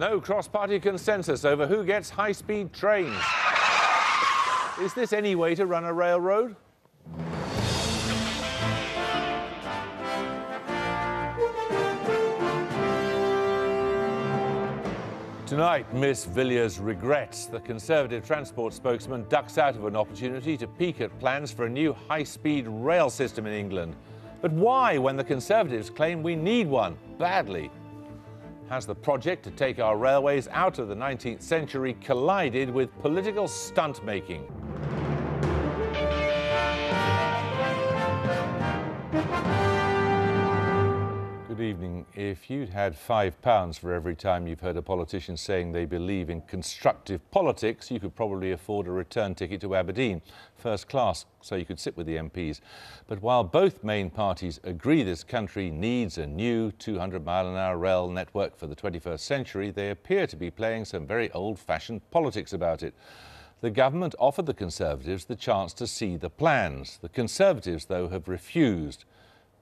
No cross-party consensus over who gets high-speed trains. Is this any way to run a railroad? Tonight, Miss Villiers regrets. The Conservative transport spokesman ducks out of an opportunity to peek at plans for a new high-speed rail system in England. But why, when the Conservatives claim we need one badly? Has the project to take our railways out of the 19th century collided with political stunt-making? Good evening. If you'd had £5 for every time you've heard a politician saying they believe in constructive politics, you could probably afford a return ticket to Aberdeen, first class, so you could sit with the MPs. But while both main parties agree this country needs a new 200-mile-an-hour rail network for the 21st century, they appear to be playing some very old-fashioned politics about it. The government offered the Conservatives the chance to see the plans. The Conservatives, though, have refused.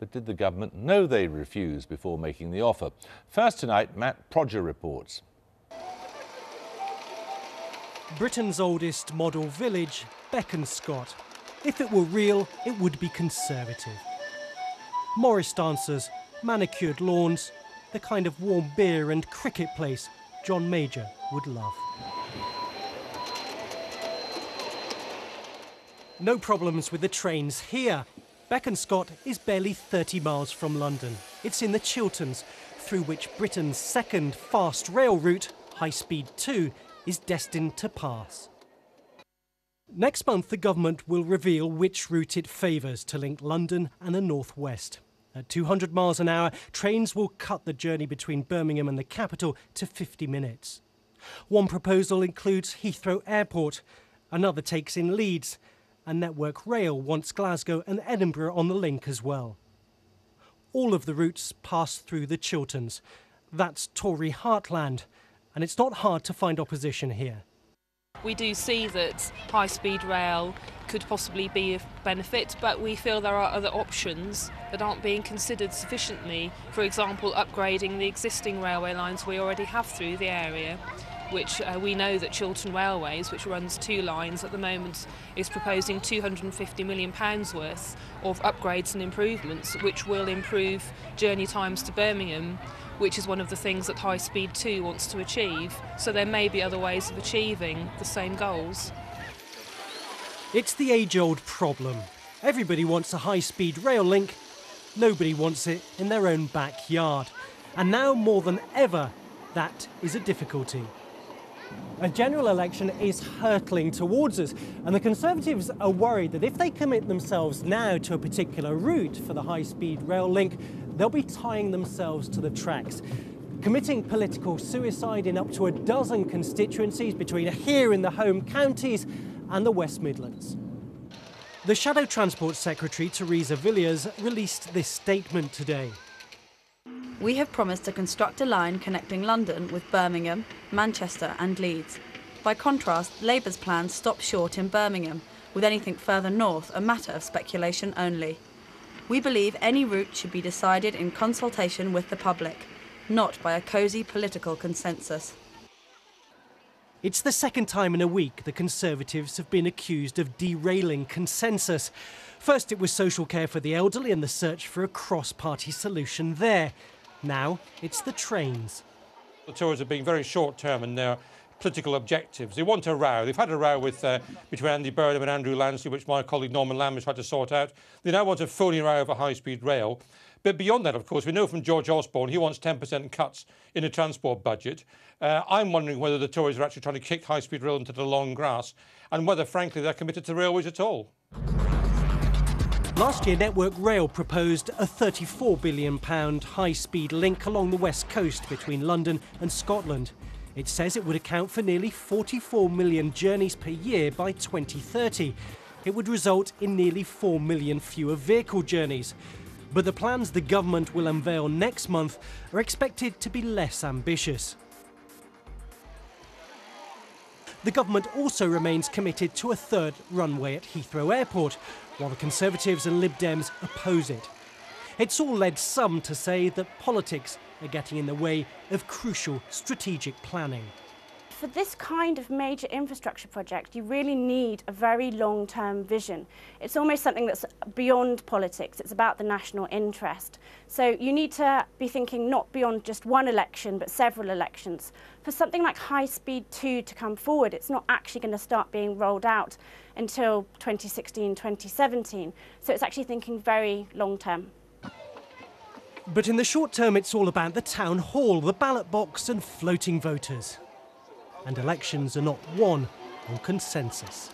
But did the government know they'd refuse before making the offer? First tonight, Matt Prodger reports. Britain's oldest model village, Bekonscot. If it were real, it would be Conservative. Morris dancers, manicured lawns, the kind of warm beer and cricket place John Major would love. No problems with the trains here. Bekonscot is barely 30 miles from London. It's in the Chilterns, through which Britain's second fast rail route, High Speed 2, is destined to pass. Next month, the government will reveal which route it favours to link London and the northwest. At 200 miles an hour, trains will cut the journey between Birmingham and the capital to 50 minutes. One proposal includes Heathrow Airport, another takes in Leeds, and Network Rail wants Glasgow and Edinburgh on the link as well. All of the routes pass through the Chilterns. That's Tory heartland, and it's not hard to find opposition here. We do see that high-speed rail could possibly be of benefit, but we feel there are other options that aren't being considered sufficiently. For example, upgrading the existing railway lines we already have through the area, which we know that Chiltern Railways, which runs 2 lines at the moment, is proposing £250 million worth of upgrades and improvements, which will improve journey times to Birmingham, which is one of the things that High Speed 2 wants to achieve. So there may be other ways of achieving the same goals. It's the age-old problem. Everybody wants a high-speed rail link. Nobody wants it in their own backyard. And now more than ever, that is a difficulty. A general election is hurtling towards us, and the Conservatives are worried that if they commit themselves now to a particular route for the high-speed rail link, they'll be tying themselves to the tracks, committing political suicide in up to a dozen constituencies between here in the home counties and the West Midlands. The Shadow Transport Secretary, Theresa Villiers, released this statement today. We have promised to construct a line connecting London with Birmingham, Manchester and Leeds. By contrast, Labour's plans stop short in Birmingham, with anything further north a matter of speculation only. We believe any route should be decided in consultation with the public, not by a cosy political consensus. It's the second time in a week the Conservatives have been accused of derailing consensus. First it was social care for the elderly and the search for a cross-party solution there. Now it's the trains. The Tories are being very short-term in their political objectives. They want a row. They've had a row with between Andy Burnham and Andrew Lansley, which my colleague Norman Lamb has tried to sort out. They now want a phony row over high-speed rail. But beyond that, of course, we know from George Osborne he wants 10% cuts in the transport budget. I'm wondering whether the Tories are actually trying to kick high-speed rail into the long grass and whether, frankly, they're committed to railways at all. Last year, Network Rail proposed a £34 billion high-speed link along the west coast between London and Scotland. It says it would account for nearly 44 million journeys per year by 2030. It would result in nearly 4 million fewer vehicle journeys. But the plans the government will unveil next month are expected to be less ambitious. The government also remains committed to a third runway at Heathrow Airport, while the Conservatives and Lib Dems oppose it. It's all led some to say that politics are getting in the way of crucial strategic planning. For this kind of major infrastructure project, you really need a very long-term vision. It's almost something that's beyond politics. It's about the national interest. So you need to be thinking not beyond just one election, but several elections. For something like High Speed 2 to come forward, it's not actually going to start being rolled out until 2016, 2017. So it's actually thinking very long-term. But in the short term, it's all about the town hall, the ballot box and floating voters. And elections are not won on consensus.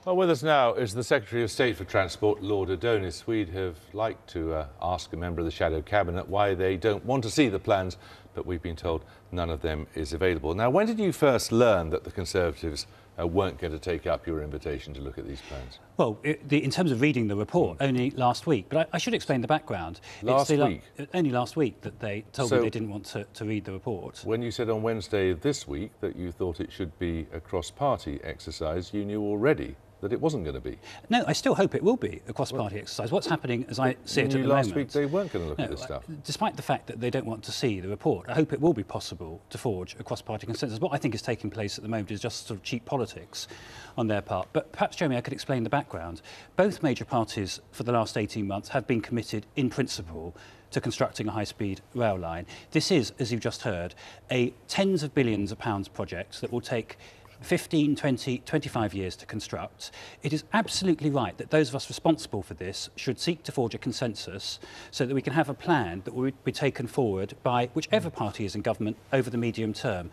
Well, with us now is the Secretary of State for Transport, Lord Adonis. We'd have liked to ask a member of the Shadow Cabinet why they don't want to see the plans, but we've been told none of them is available. Now, when did you first learn that the Conservatives weren't going to take up your invitation to look at these plans? Well, in terms of reading the report, only last week. But I should explain the background. Only last week that they told me they didn't want to read the report. When you said on Wednesday this week that you thought it should be a cross-party exercise, you knew already that it wasn't going to be. No, I still hope it will be a cross-party exercise. What's happening, as I see it at the moment... Last week they weren't going to look at this stuff. Despite the fact that they don't want to see the report, I hope it will be possible to forge a cross-party consensus. What I think is taking place at the moment is just sort of cheap politics on their part. But perhaps, Jeremy, I could explain the background. Both major parties for the last 18 months have been committed in principle to constructing a high-speed rail line. This is, as you've just heard, a tens of billions of pounds project that will take 15, 20, 25 years to construct. It is absolutely right that those of us responsible for this should seek to forge a consensus so that we can have a plan that will be taken forward by whichever party is in government over the medium term.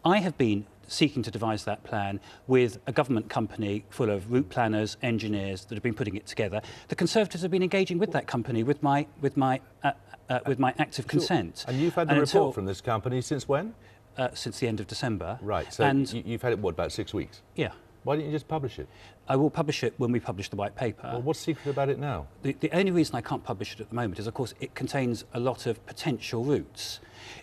I have been seeking to devise that plan with a government company full of route planners, engineers that have been putting it together. The Conservatives have been engaging with that company with my active consent. And you've had the report from this company since when? Since the end of December. Right, so you've had it, what, about 6 weeks? Yeah. Why didn't you just publish it? I will publish it when we publish the white paper. Well, what's secret about it now? The only reason I can't publish it at the moment is, of course, it contains a lot of potential routes.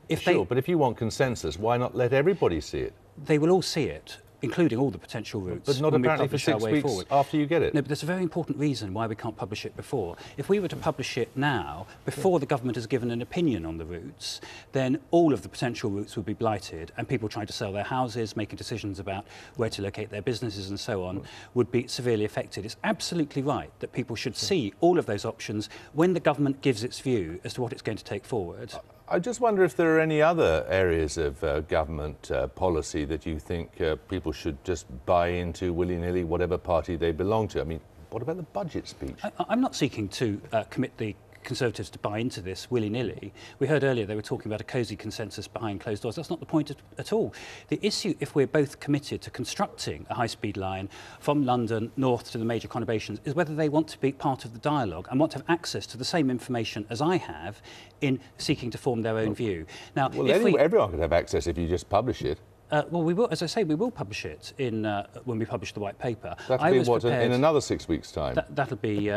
But if you want consensus, why not let everybody see it? They will all see it, including all the potential routes. But not apparently for 6 weeks after you get it. No, but there's a very important reason why we can't publish it before. If we were to publish it now, before the government has given an opinion on the routes, then all of the potential routes would be blighted, and people trying to sell their houses, making decisions about where to locate their businesses and so on, would be severely affected. It's absolutely right that people should see all of those options when the government gives its view as to what it's going to take forward. I just wonder if there are any other areas of government policy that you think people should just buy into willy-nilly, whatever party they belong to. I mean, what about the budget speech? I'm not seeking to commit the Conservatives to buy into this willy-nilly. We heard earlier they were talking about a cosy consensus behind closed doors. That's not the point at all. The issue, if we're both committed to constructing a high-speed line from London north to the major conurbations, is whether they want to be part of the dialogue and want to have access to the same information as I have in seeking to form their own view. Now, everyone could have access if you just publish it. Well, we will, as I say, we will publish it in when we publish the white paper. That'll be what, in another 6 weeks' time? That'll be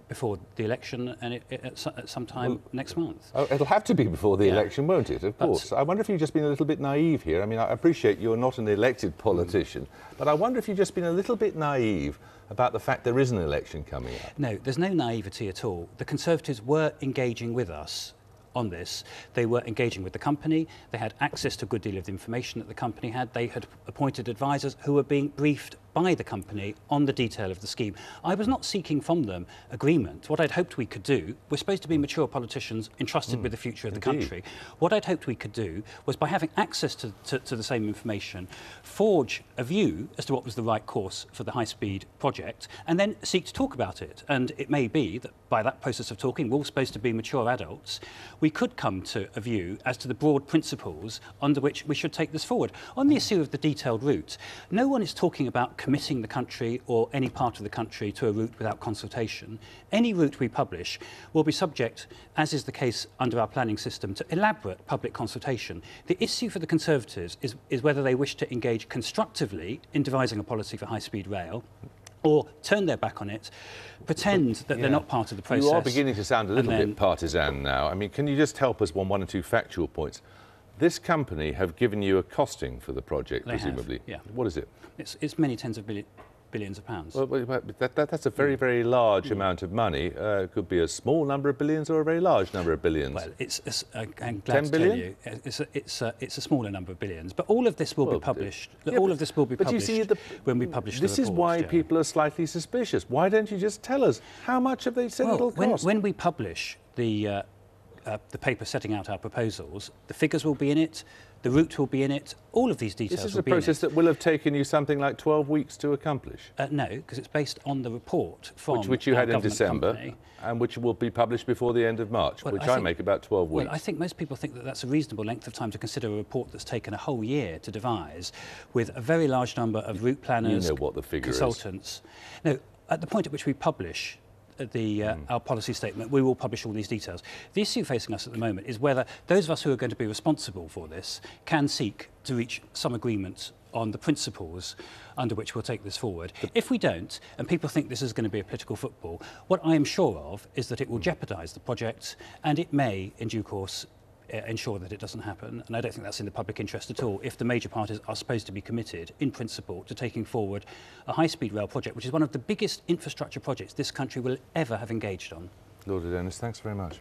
before the election and at some time next month. Oh, it'll have to be before the election, won't it? Of course. I wonder if you've just been a little bit naive here. I mean, I appreciate you're not an elected politician, but I wonder if you've just been a little bit naive about the fact there is an election coming up. No, there's no naivety at all. The Conservatives were engaging with us on this. They were engaging with the company. They had access to a good deal of the information that the company had. They had appointed advisors who were being briefed by the company on the detail of the scheme. I was not seeking from them agreement. What I'd hoped we could do, we're supposed to be mature politicians entrusted with the future of the country. What I'd hoped we could do was, by having access to the same information, forge a view as to what was the right course for the high-speed project, and then seek to talk about it. And it may be that by that process of talking, we're all supposed to be mature adults, we could come to a view as to the broad principles under which we should take this forward. On the issue of the detailed route, no one is talking about committing the country or any part of the country to a route without consultation. Any route we publish will be subject, as is the case under our planning system, to elaborate public consultation. The issue for the Conservatives is whether they wish to engage constructively in devising a policy for high-speed rail, or turn their back on it, pretend that they're not part of the process. You are beginning to sound a little bit partisan now. I mean, can you just help us on one or two factual points? This company have given you a costing for the project, presumably. Yeah. What is it? It's many tens of billions of pounds. Well, that's a very, very large amount of money. It could be a small number of billions or a very large number of billions. Well, I'm glad to tell you, it's a smaller number of billions. But all of this will be published. All of this will be published when we publish the report. This is why people are slightly suspicious. Why don't you just tell us how much have they said it'll cost? When we publish the paper setting out our proposals, the figures will be in it. The route will be in it. All of these details will be in it. This is a process that will have taken you something like 12 weeks to accomplish. No, because it's based on the report from which you had in December, company. and which will be published before the end of March, which I make about 12 weeks. Well, I think most people think that that's a reasonable length of time to consider a report that's taken a whole year to devise, with a very large number of route planners, you know what the figure consultants. No, at the point at which we publish our policy statement, we will publish all these details. The issue facing us at the moment is whether those of us who are going to be responsible for this can seek to reach some agreement on the principles under which we'll take this forward. If we don't, and people think this is going to be a political football, what I am sure of is that it will jeopardise the project, and it may, in due course, ensure that it doesn't happen. And I don't think that's in the public interest at all if the major parties are supposed to be committed, in principle, to taking forward a high-speed rail project, which is one of the biggest infrastructure projects this country will ever have engaged on. Lord Adonis, thanks very much.